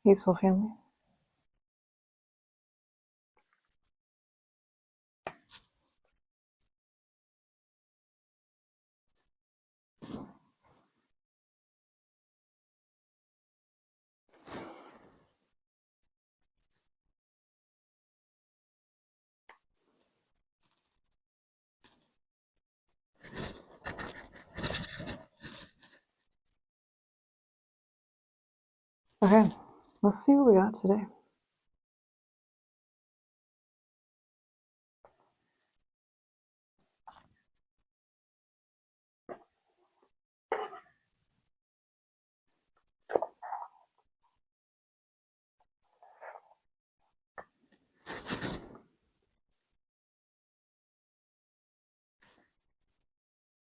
Hey, soul family. Okay, let's see what we got today.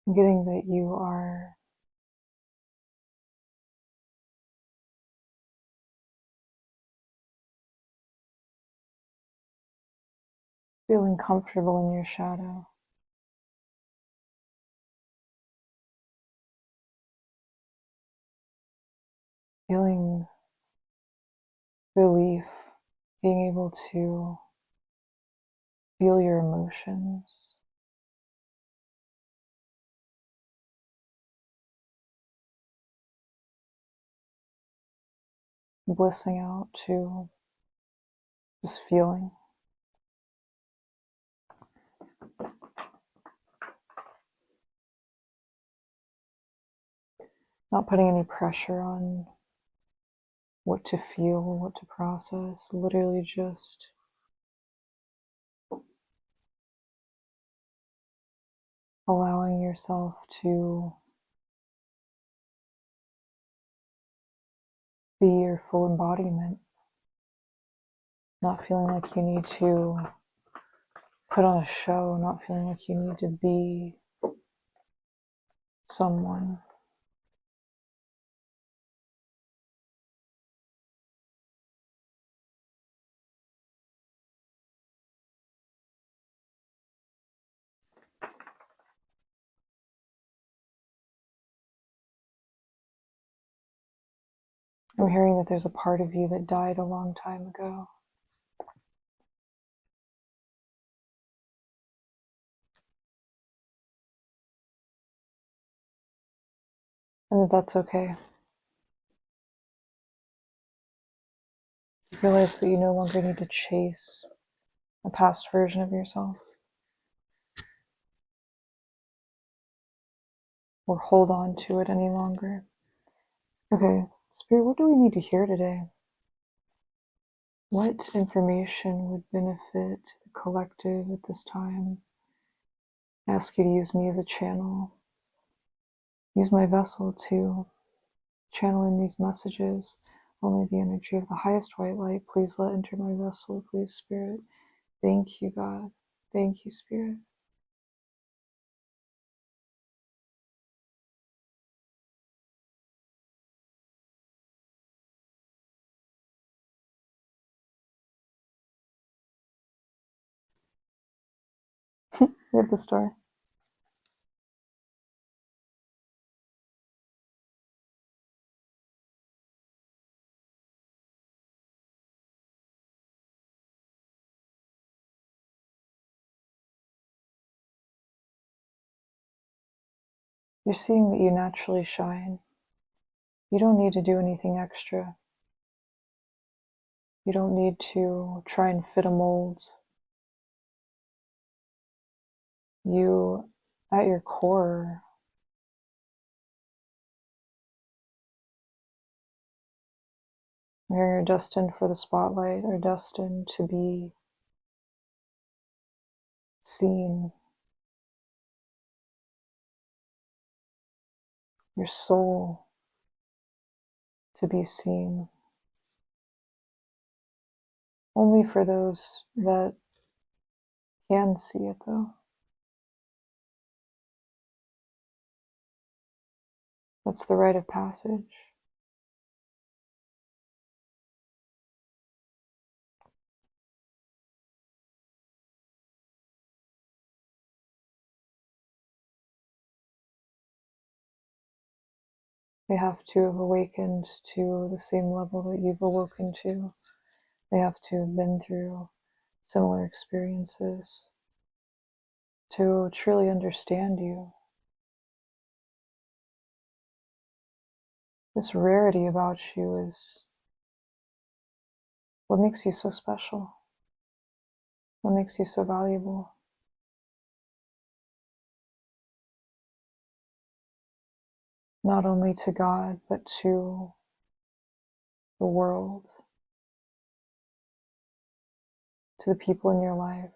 I'm getting that you are feeling comfortable in your shadow. Feeling relief, being able to feel your emotions. Blissing out to just feeling. Not putting any pressure on what to feel, what to process, literally just allowing yourself to be your full embodiment. Not feeling like you need to put on a show, not feeling like you need to be someone. I'm hearing that there's a part of you that died a long time ago. And that's okay. You realize that you no longer need to chase a past version of yourself or hold on to it any longer. Okay, Spirit, what do we need to hear today? What information would benefit the collective at this time? I ask you to use me as a channel. Use my vessel to channel in these messages. Only the energy of the highest white light, please let enter my vessel, please, Spirit. Thank you, God. Thank you, Spirit. We have the star. You're seeing that you naturally shine. You don't need to do anything extra. You don't need to try and fit a mold. You, at your core, you're destined for the spotlight, or destined to be seen. Your soul to be seen. Only for those that can see it, though. That's the rite of passage. They have to have awakened to the same level that you've awoken to. They have to have been through similar experiences to truly understand you. This rarity about you is what makes you so special, what makes you so valuable. Not only to God, but to the world, to the people in your life.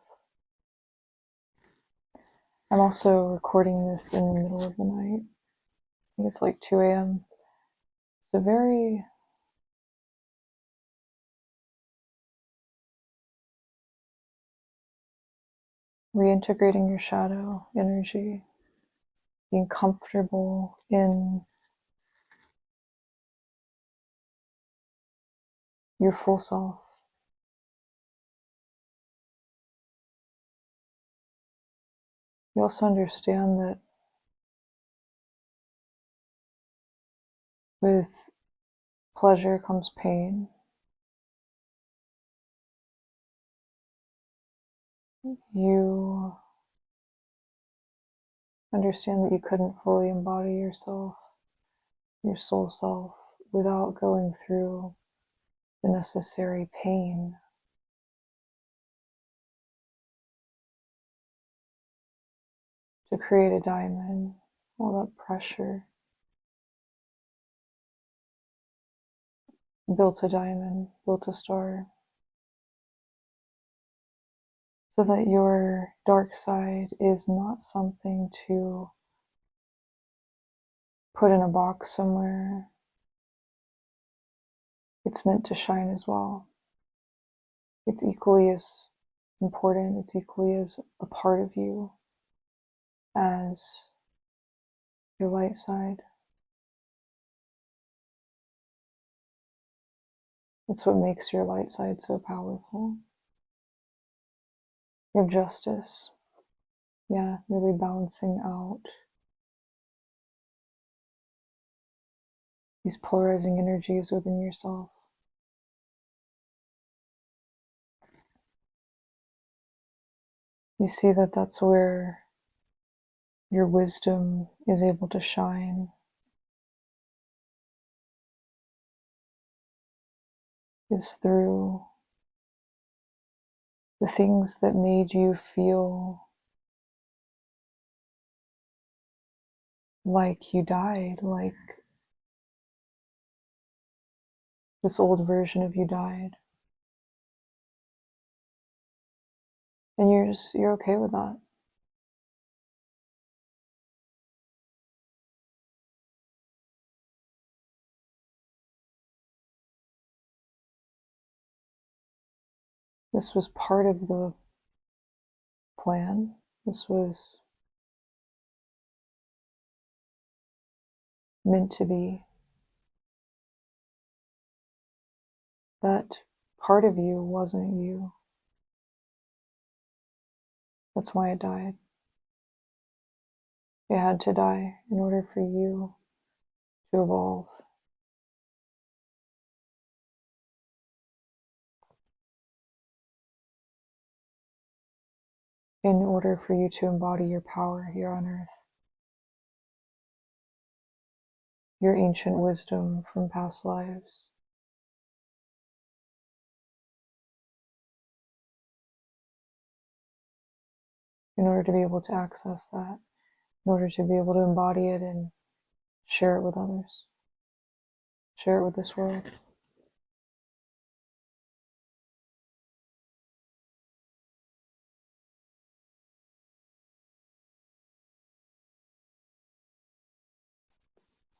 I'm also recording this in the middle of the night. I think it's like 2 a.m. It's a very reintegrating your shadow energy, being comfortable in your full self. You also understand that with pleasure comes pain. You understand that you couldn't fully embody yourself, your soul self, without going through the necessary pain to create a diamond. All that pressure built a diamond, built a star, so that your dark side is not something to put in a box somewhere. It's meant to shine as well. It's equally as important, it's equally as a part of you as your light side. It's what makes your light side so powerful. You have justice. Yeah, really balancing out these polarizing energies within yourself. You see that that's where your wisdom is able to shine, is through the things that made you feel like you died, like this old version of you died. And you're okay with that. This was part of the plan. This was meant to be. That part of you wasn't you. That's why it died. It had to die in order for you to evolve. In order for you to embody your power here on earth. Your ancient wisdom from past lives. In order to be able to access that, in order to be able to embody it and share it with others, share it with this world.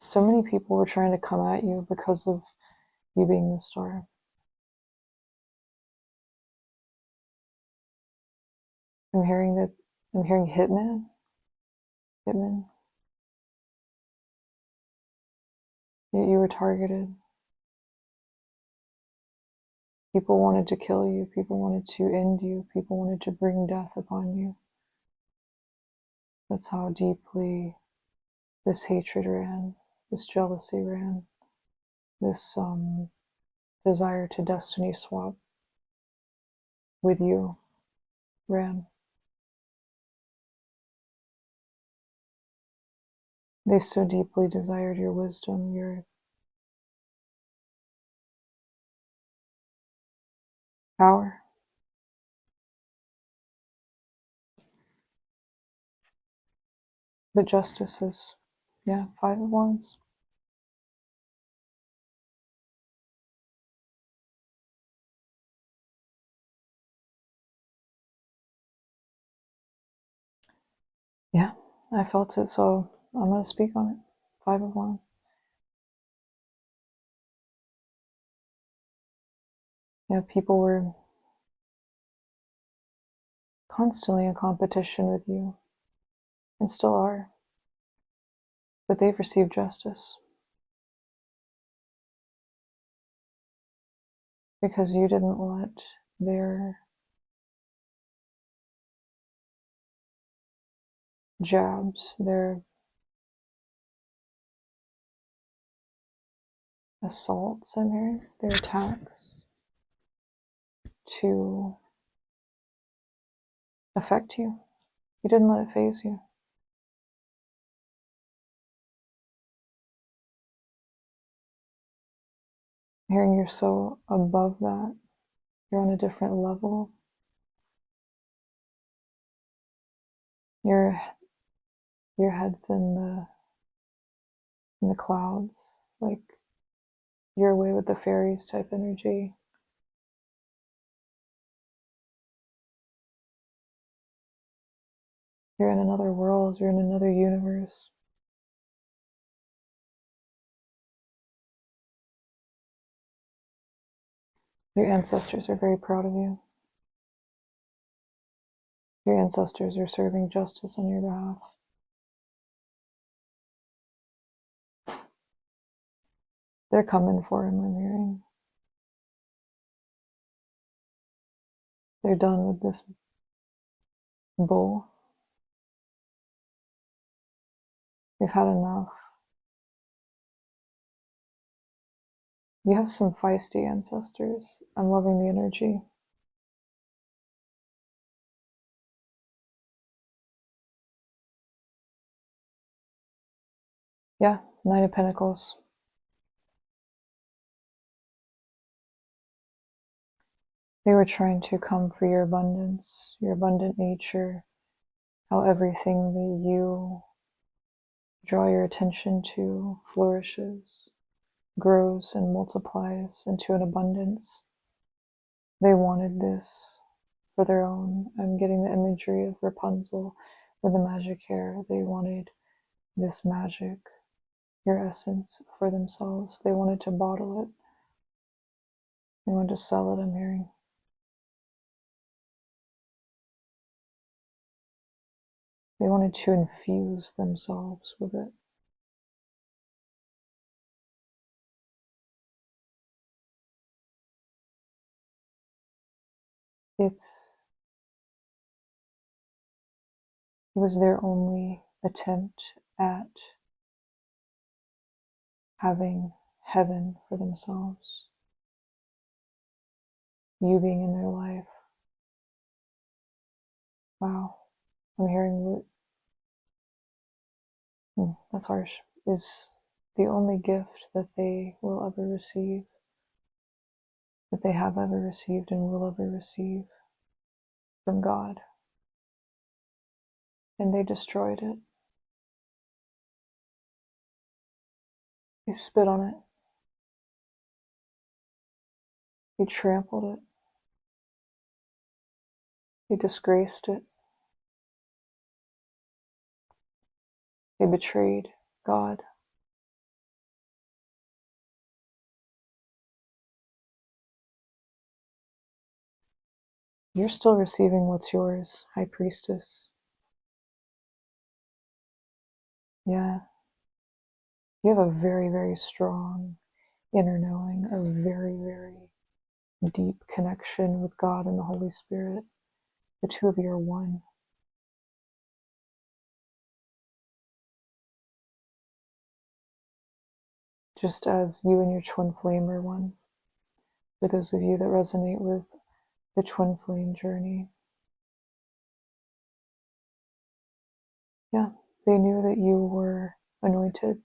So many people were trying to come at you because of you being the star. I'm hearing 𝐵𝚊𝚖. You were targeted. People wanted to kill you. People wanted to end you. People wanted to bring death upon you. That's how deeply this hatred ran. this jealousy ran, this desire to destiny swap with you ran. They so deeply desired your wisdom, your power. But justice is, yeah, 5 of Wands. Yeah, I felt it, so I'm going to speak on it. 5 of Wands. Yeah, people were constantly in competition with you, and still are, but they've received justice because you didn't let their jabs, their assaults, I'm hearing, their attacks, to affect you. You didn't let it faze you. Hearing you're so above that, you're on a different level. Your head's in the clouds, like you're away with the fairies type energy. You're in another world, you're in another universe. Your ancestors are very proud of you. Your ancestors are serving justice on your behalf. They're coming for him, I'm hearing. They're done with this bull. They've had enough. You have some feisty ancestors. I'm loving the energy. Yeah, Knight of Pentacles. They were trying to come for your abundance, your abundant nature, how everything that you draw your attention to flourishes, grows, and multiplies into an abundance. They wanted this for their own. I'm getting the imagery of Rapunzel with the magic hair. They wanted this magic, your essence, for themselves. They wanted to bottle it. They wanted to sell it, I'm hearing. They wanted to infuse themselves with it. It was their only attempt at having heaven for themselves. You being in their life. Wow. I'm hearing what, that's harsh, is the only gift that they will ever receive, that they have ever received and will ever receive from God. And they destroyed it. They spit on it. They trampled it. They disgraced it. They betrayed God. You're still receiving what's yours, High Priestess. Yeah. You have a very, very strong inner knowing, a very, very deep connection with God and the Holy Spirit. The two of you are one. just as you and your twin flame are one. For those of you that resonate with the twin flame journey, yeah, they knew that you were anointed,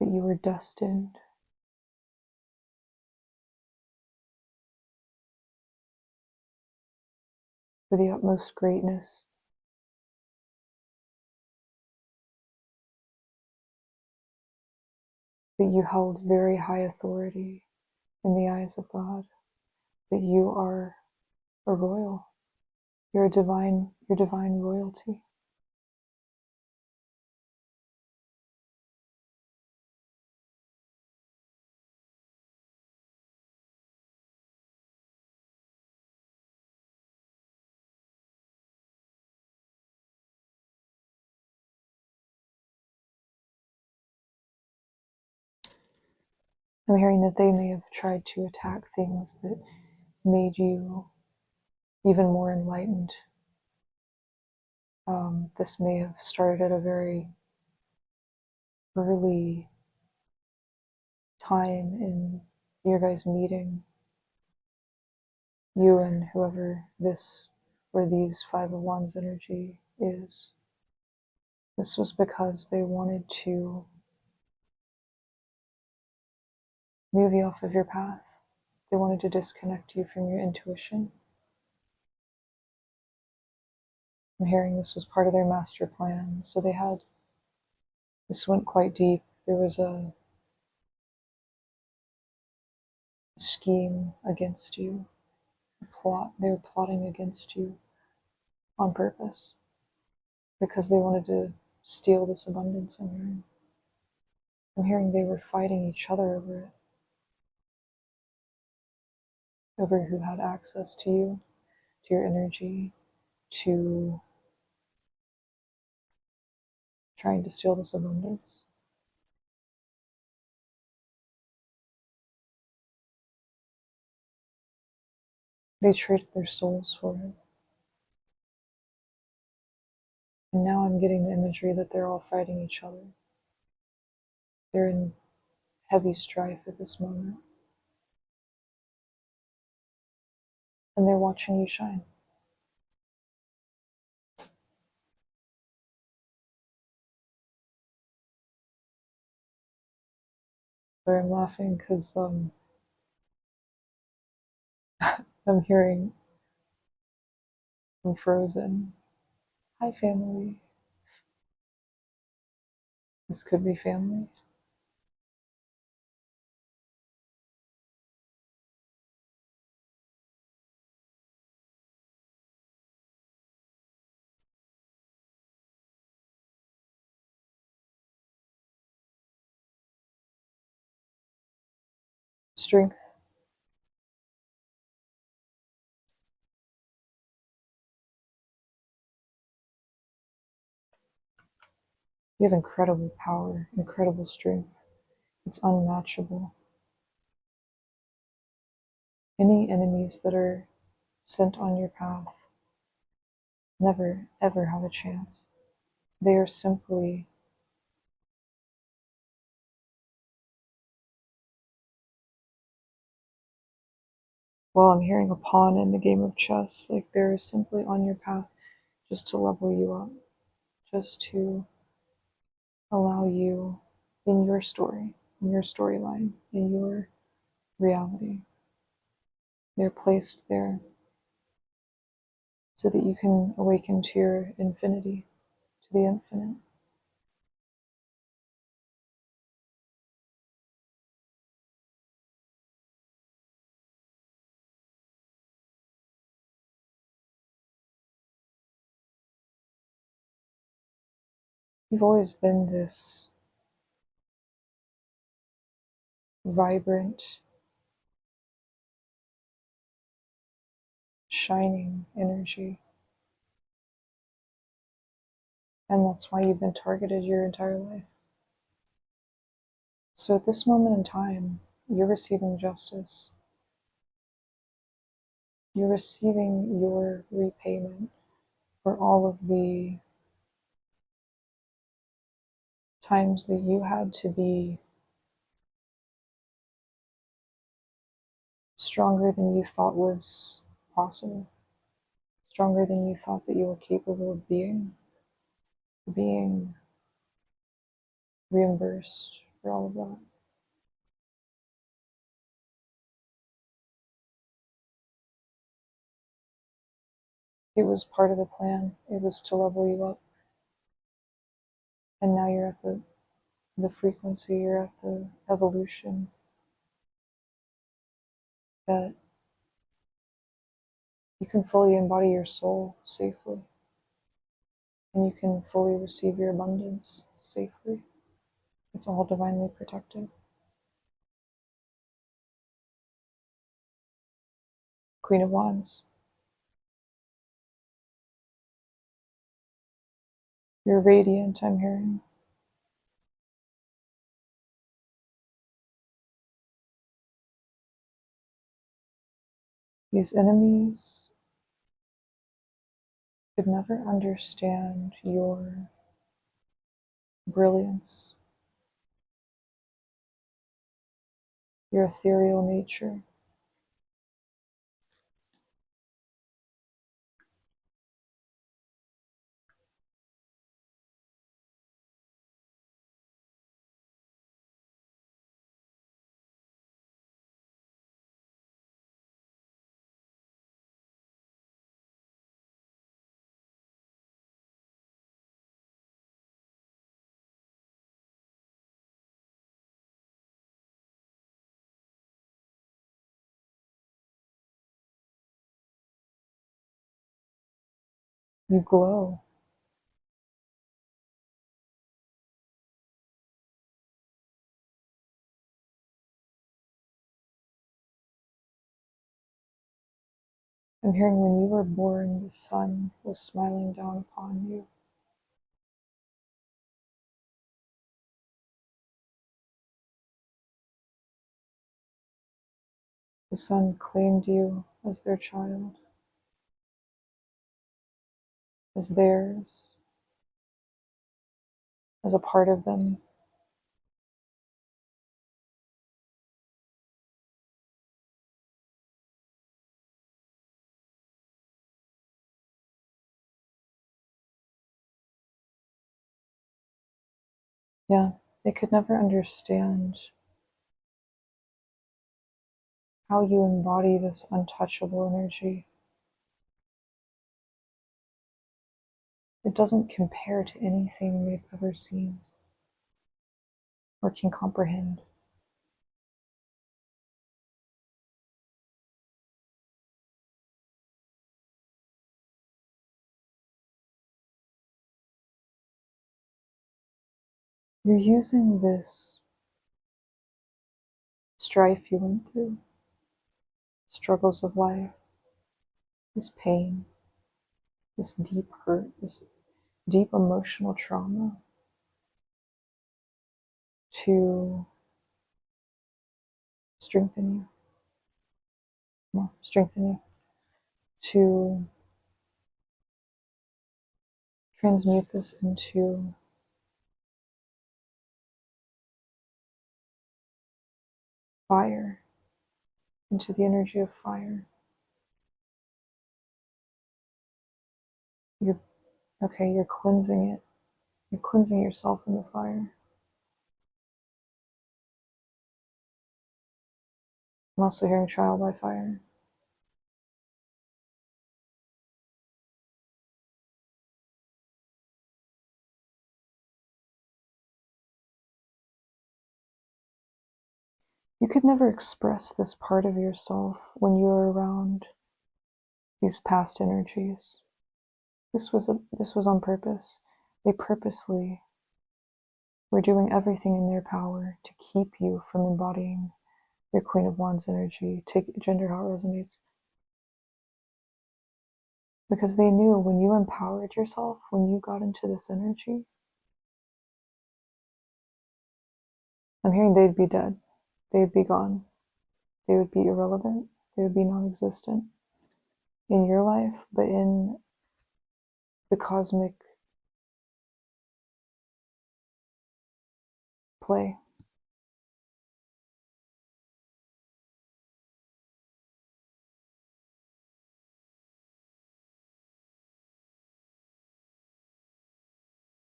that you were destined for the utmost greatness, that you held very high authority in the eyes of God, that you are a royal, you're divine royalty. I'm hearing that they may have tried to attack things that made you even more enlightened. This may have started at a very early time in your guys' meeting, you and whoever this or these Five of Wands energy is. This was because they wanted to move you off of your path. They wanted to disconnect you from your intuition. I'm hearing this was part of their master plan. So this went quite deep. There was a scheme against you, a plot. They were plotting against you on purpose because they wanted to steal this abundance. I'm hearing they were fighting each other over it, over who had access to you, to your energy, to trying to steal this abundance. They traded their souls for it. And now I'm getting the imagery that they're all fighting each other. They're in heavy strife at this moment. And they're watching you shine. But I'm laughing because I'm hearing from Frozen, "Hi, family." This could be family. Strength. You have incredible power, incredible strength. It's unmatchable. Any enemies that are sent on your path never, ever have a chance. They are simply I'm hearing a pawn in the game of chess. Like they're simply on your path just to level you up, just to allow you in your story, in your storyline, in your reality. They're placed there so that you can awaken to your infinity, to the infinite. You've always been this vibrant, shining energy. And that's why you've been targeted your entire life. So at this moment in time, you're receiving justice. You're receiving your repayment for all of the times that you had to be stronger than you thought was possible, stronger than you thought that you were capable of being reimbursed for all of that. It was part of the plan. It was to level you up. And now you're at the frequency, you're at the evolution that you can fully embody your soul safely. And you can fully receive your abundance safely. It's all divinely protected. Queen of Wands. You're radiant, I'm hearing. These enemies could never understand your brilliance, your ethereal nature. You glow. I'm hearing when you were born, the sun was smiling down upon you. The sun claimed you as their child, as theirs, as a part of them. Yeah, they could never understand how you embody this untouchable energy. It doesn't compare to anything they've ever seen or can comprehend. You're using this strife you went through, struggles of life, this pain, this deep hurt, this deep emotional trauma to strengthen you, to transmute this into fire, into the energy of fire. You're cleansing it. You're cleansing yourself in the fire. I'm also hearing trial by fire. You could never express this part of yourself when you were around these past energies. This was on purpose. They purposely were doing everything in their power to keep you from embodying your Queen of Wands energy. Take gender how it resonates. Because they knew when you empowered yourself, when you got into this energy, I'm hearing they'd be dead. They'd be gone. They would be irrelevant. They would be non-existent in your life, but in the cosmic clay.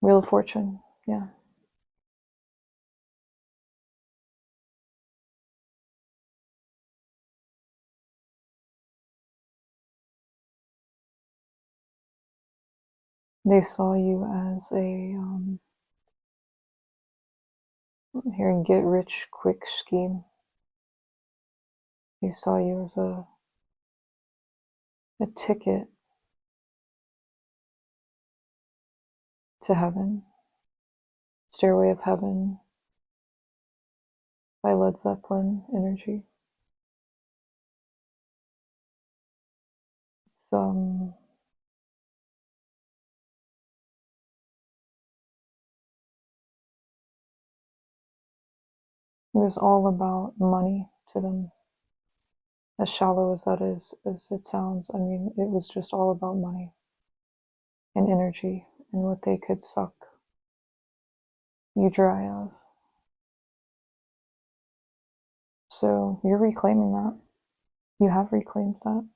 Wheel of Fortune, yeah. They saw you as a, I'm hearing get rich quick scheme. They saw you as a ticket to heaven, Stairway of Heaven by Led Zeppelin energy. It's, it was all about money to them. As shallow as that is, as it sounds, I mean, it was just all about money and energy and what they could suck you dry of. So you're reclaiming that. You have reclaimed that.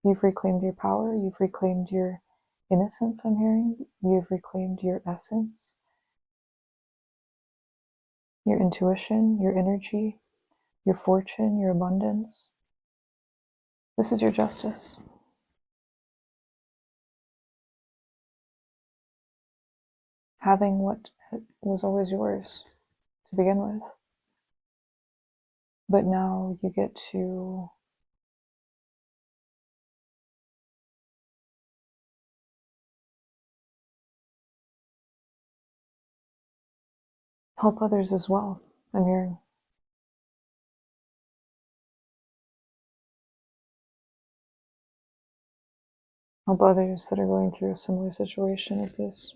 You've reclaimed your power. You've reclaimed your innocence, I'm hearing. You've reclaimed your essence, your intuition, your energy, your fortune, your abundance. This is your justice. Having what was always yours to begin with. But now you get to help others as well, I'm hearing. Help others that are going through a similar situation as this.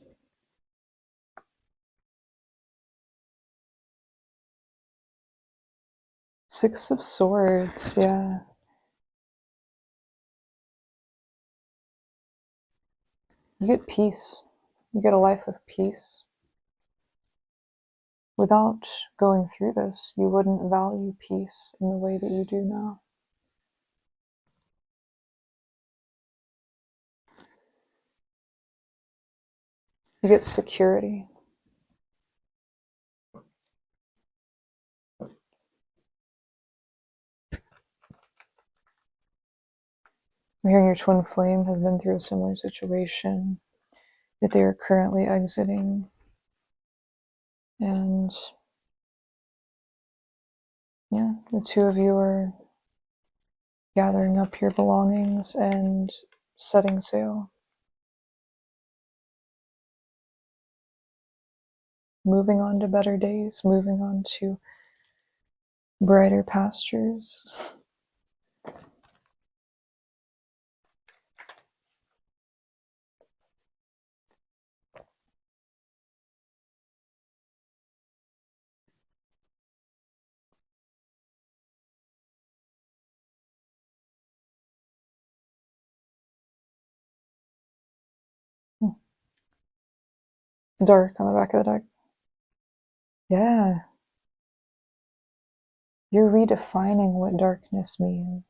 Six of Swords, yeah. You get peace. You get a life of peace. Without going through this, you wouldn't value peace in the way that you do now. You get security. I'm hearing your twin flame has been through a similar situation that they are currently exiting. And yeah, the two of you are gathering up your belongings and setting sail. Moving on to better days, moving on to brighter pastures. Dark on the back of the deck. Yeah. You're redefining what darkness means.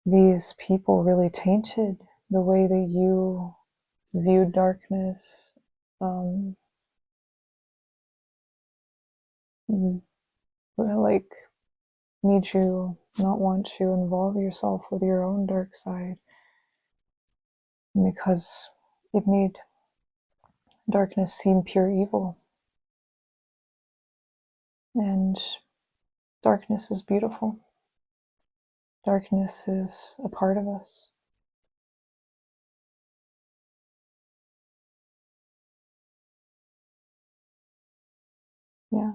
These people really tainted the way that you viewed darkness. Like, made you not want to involve yourself with your own dark side because it made darkness seem pure evil. And darkness is beautiful. Darkness is a part of us. Yeah.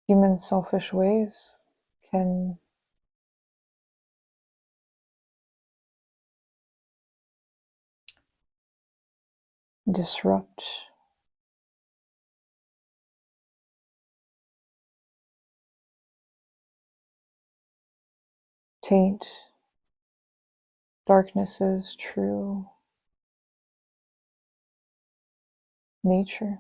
Human selfish ways can disrupt taint darkness's true nature.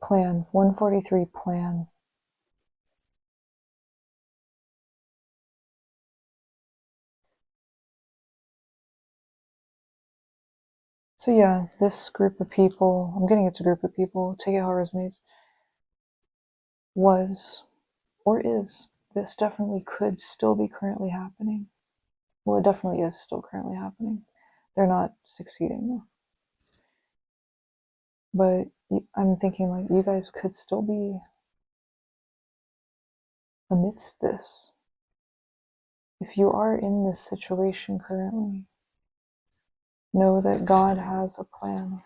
Plan, 143 plan. So yeah, this group of people, I'm getting it's a group of people, take it how it resonates, was or is, this definitely could still be currently happening. Well, it definitely is still currently happening. They're not succeeding though. But I'm thinking like you guys could still be amidst this. If you are in this situation currently, know that God has a plan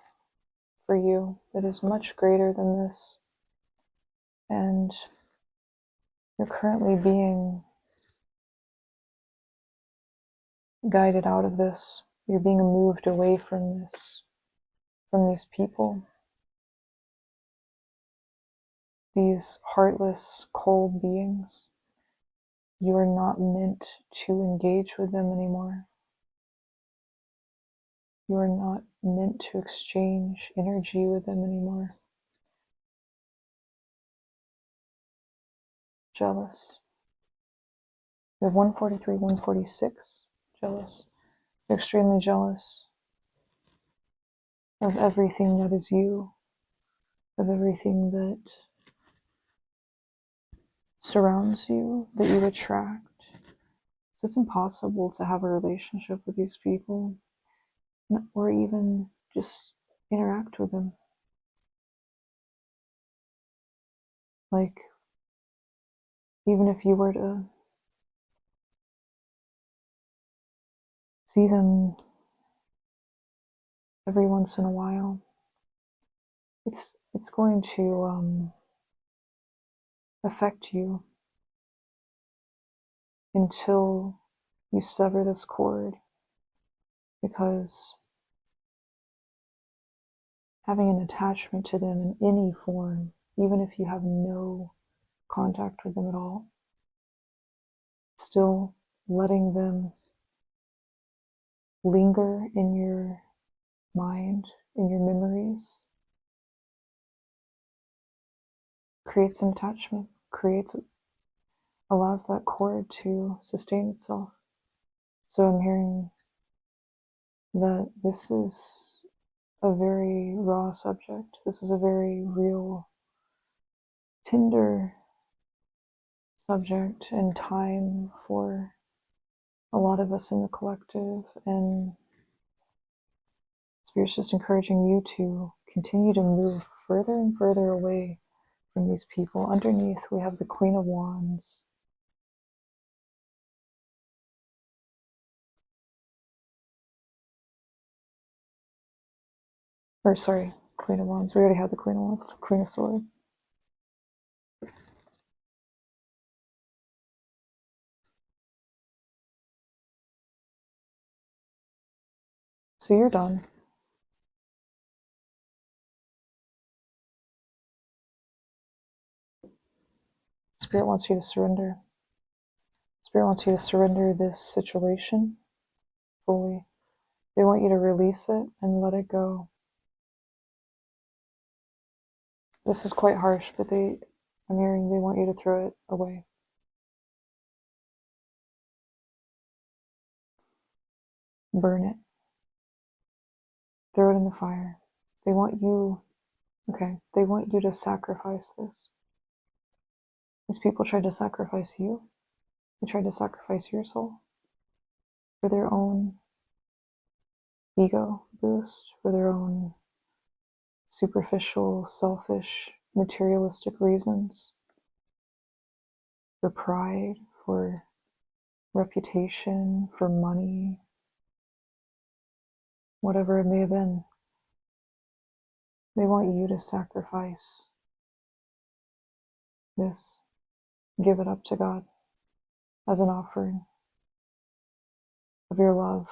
for you that is much greater than this. And you're currently being guided out of this. You're being moved away from this, from these people, these heartless, cold beings. You are not meant to engage with them anymore. You are not meant to exchange energy with them anymore. Jealous. We have 143, 146, jealous. You're extremely jealous of everything that is you, of everything that surrounds you, that you attract. So it's impossible to have a relationship with these people or even just interact with them. Like, even if you were to see them every once in a while, it's going to affect you until you sever this cord, because having an attachment to them in any form, even if you have no contact with them at all, still letting them linger in your mind, in your memories, creates an attachment, allows that cord to sustain itself. So I'm hearing that this is a very raw subject. This is a very real, tender subject and time for a lot of us in the collective, and Spirit's just encouraging you to continue to move further and further away from these people. Underneath we have the Queen of Wands. Or sorry, Queen of Wands. We already had the Queen of Wands. Queen of Swords. So you're done. Spirit wants you to surrender. Spirit wants you to surrender this situation fully. They want you to release it and let it go. This is quite harsh, but I'm hearing they want you to throw it away. Burn it. Throw it in the fire. They want you to sacrifice this. These people tried to sacrifice you. They tried to sacrifice your soul for their own ego boost, for their own superficial, selfish, materialistic reasons, for pride, for reputation, for money, whatever it may have been. They want you to sacrifice this, give it up to God as an offering of your love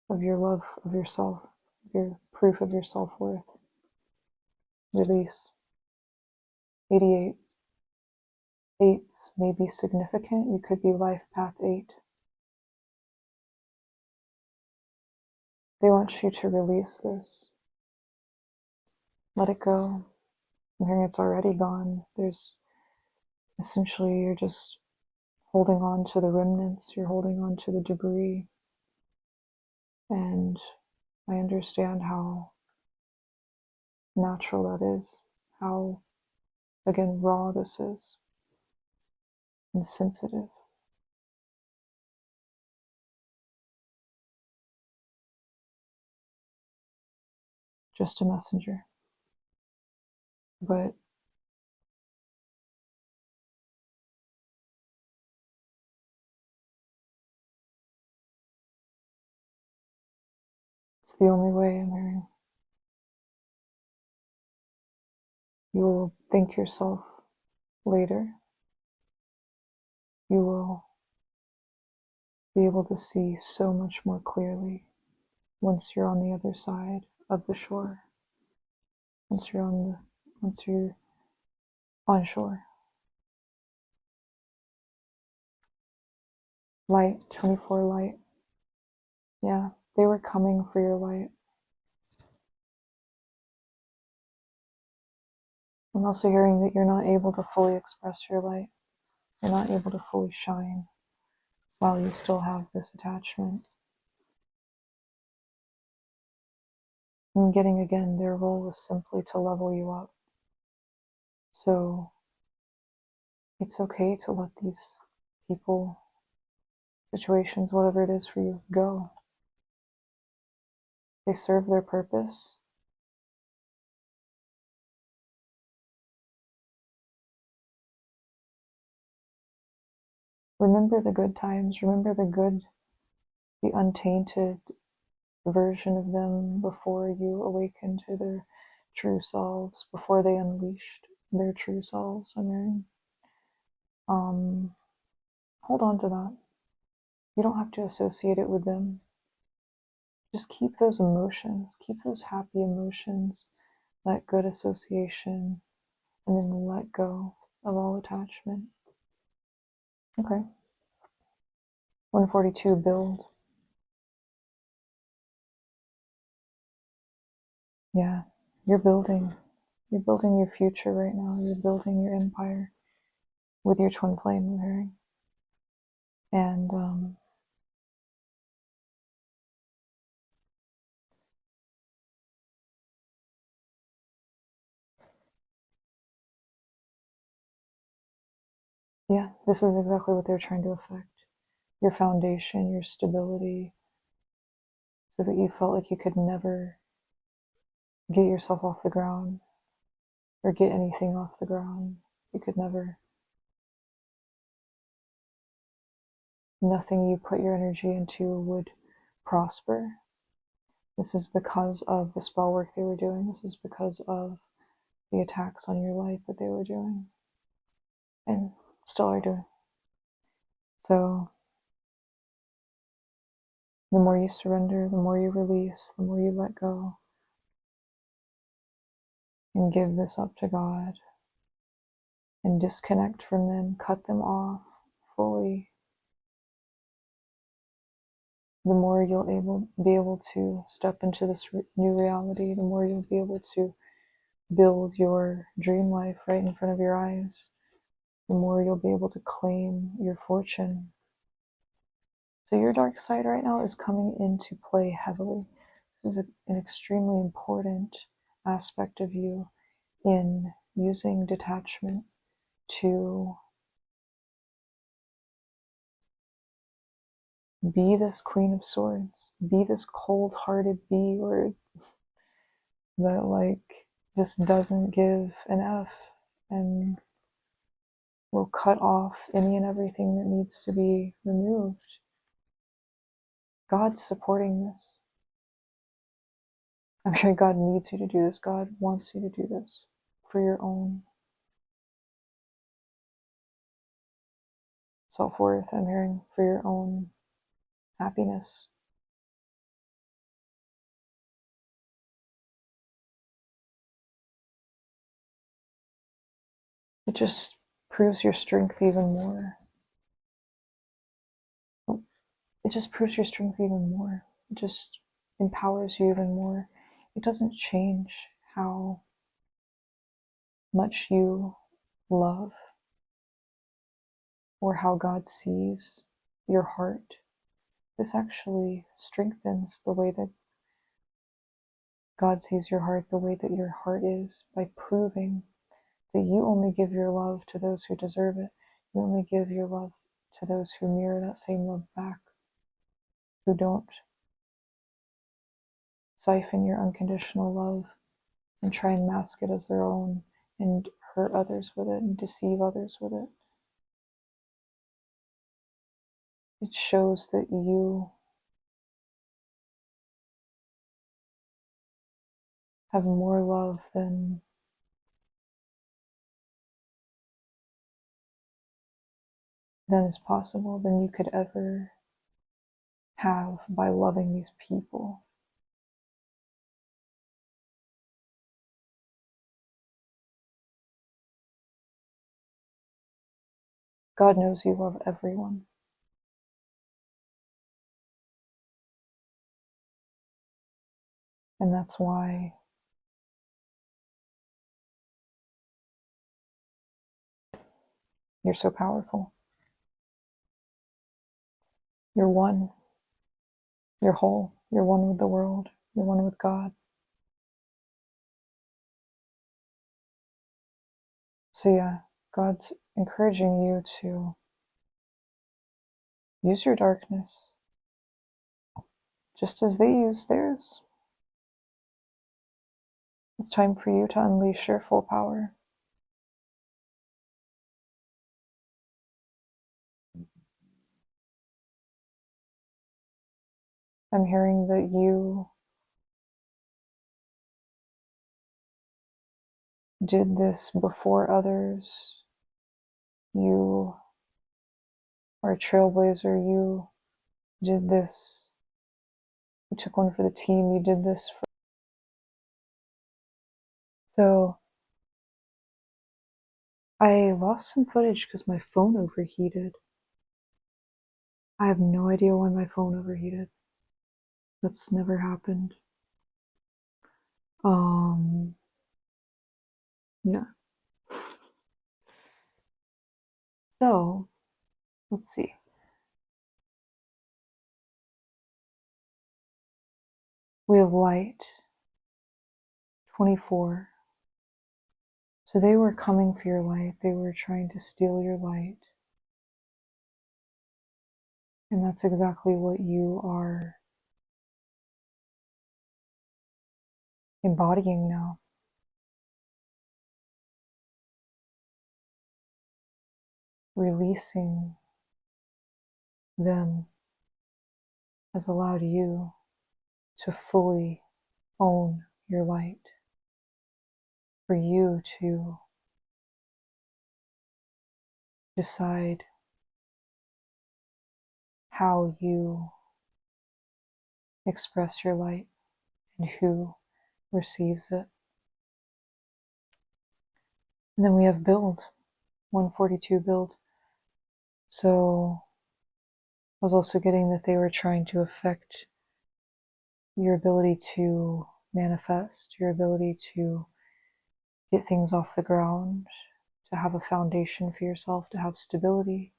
of yourself, of your proof of your self-worth. Release. 88. Eights may be significant. You could be life path 8. They want you to release this. Let it go. I'm hearing it's already gone. There's essentially, you're just holding on to the remnants. You're holding on to the debris. And I understand how natural that is. How, again, raw this is. And sensitive. Just a messenger. But it's the only way, I'm hearing. You will thank yourself later. You will be able to see so much more clearly once you're on the other side of the shore. Once you're on shore. Light, 24 light. Yeah, they were coming for your light. I'm also hearing that you're not able to fully express your light. You're not able to fully shine while you still have this attachment. I'm getting, again, their role was simply to level you up. So it's okay to let these people, situations, whatever it is for you, go. They serve their purpose. Remember the good times. Remember the good, the untainted version of them before you awakened to their true selves, before they unleashed their true selves. I mean, hold on to that. You don't have to associate it with them. Just keep those emotions, keep those happy emotions, that good association, and then let go of all attachment. Okay. 142, build. Yeah, you're building. You're building your future right now. You're building your empire with your twin flame, I'm hearing. And yeah, this is exactly what they're trying to affect. Your foundation, your stability, so that you felt like you could never get yourself off the ground or get anything off the ground. You could never. Nothing you put your energy into would prosper. This is because of the spell work they were doing. This is because of the attacks on your life that they were doing and still are doing. So the more you surrender, the more you release, the more you let go and give this up to God and disconnect from them, cut them off fully, the more you'll be able to step into this new reality, the more you'll be able to build your dream life right in front of your eyes, the more you'll be able to claim your fortune. So your dark side right now is coming into play heavily. This is an extremely important aspect of you in using detachment to be this Queen of Swords, be this cold-hearted bee or that like just doesn't give an F and will cut off any and everything that needs to be removed. God's supporting this. I'm sure God needs you to do this. God wants you to do this for your own self-worth. I'm hearing for your own happiness. It just proves your strength even more. It just proves your strength even more. It just empowers you even more. It doesn't change how much you love or how God sees your heart. This actually strengthens the way that God sees your heart, the way that your heart is, by proving that you only give your love to those who deserve it. You only give your love to those who mirror that same love back, who don't siphon your unconditional love and try and mask it as their own and hurt others with it and deceive others with it. It shows that you have more love than is possible, than you could ever have by loving these people. God knows you love everyone. And that's why you're so powerful. You're one. You're whole. You're one with the world. You're one with God. So yeah, God's encouraging you to use your darkness just as they use theirs. It's time for you to unleash your full power. I'm hearing that you did this before others. You are a trailblazer. You did this. You took one for the team. You did this for. So I lost some footage because my phone overheated. I have no idea why my phone overheated. That's never happened. Yeah. So, let's see. We have light, 24. So they were coming for your light. They were trying to steal your light. And that's exactly what you are embodying now. Releasing them has allowed you to fully own your light. For you to decide how you express your light and who receives it. And then we have build, 142 build. So I was also getting that they were trying to affect your ability to manifest, your ability to get things off the ground, to have a foundation for yourself, to have stability.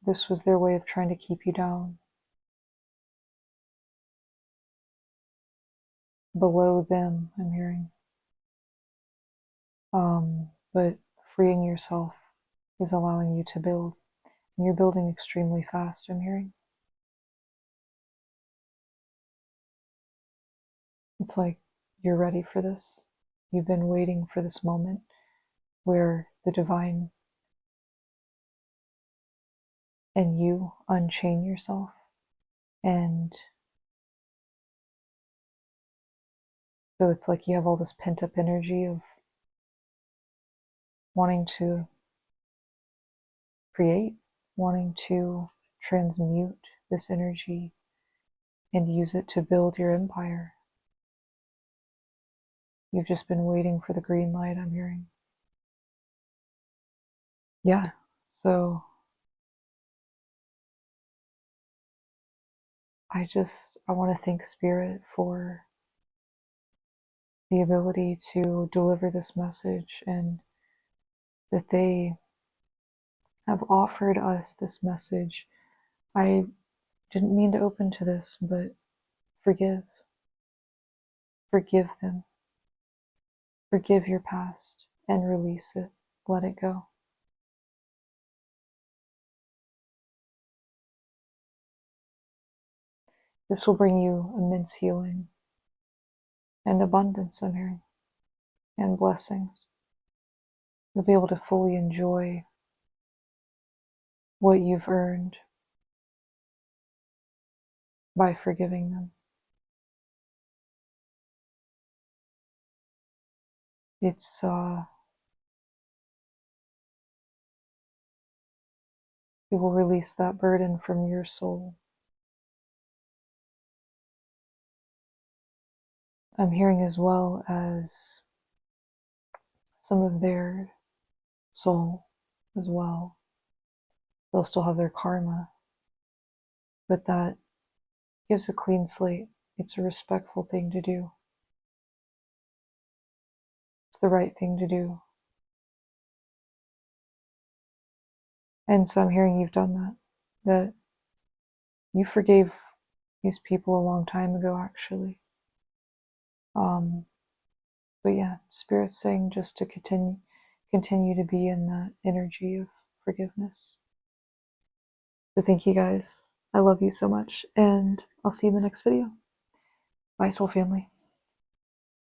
This was their way of trying to keep you down, below them, I'm hearing. But freeing yourself is allowing you to build. And you're building extremely fast, I'm hearing. It's like you're ready for this. You've been waiting for this moment where the divine and you unchain yourself. And so it's like you have all this pent up energy of wanting to create, wanting to transmute this energy and use it to build your empire. You've just been waiting for the green light, I'm hearing. Yeah, so I want to thank Spirit for the ability to deliver this message, and that they have offered us this message. I didn't mean to open to this, but forgive. Forgive them. Forgive your past and release it. Let it go. This will bring you immense healing and abundance, I'm hearing, and blessings. You'll be able to fully enjoy what you've earned by forgiving them. It will release that burden from your soul. I'm hearing as well as some of their soul as well. They'll still have their karma, but that gives a clean slate. It's a respectful thing to do. It's the right thing to do. And so I'm hearing you've done that you forgave these people a long time ago, actually. But yeah, Spirit's saying just to continue to be in that energy of forgiveness. So thank you guys. I love you so much, and I'll see you in the next video. Bye, soul family.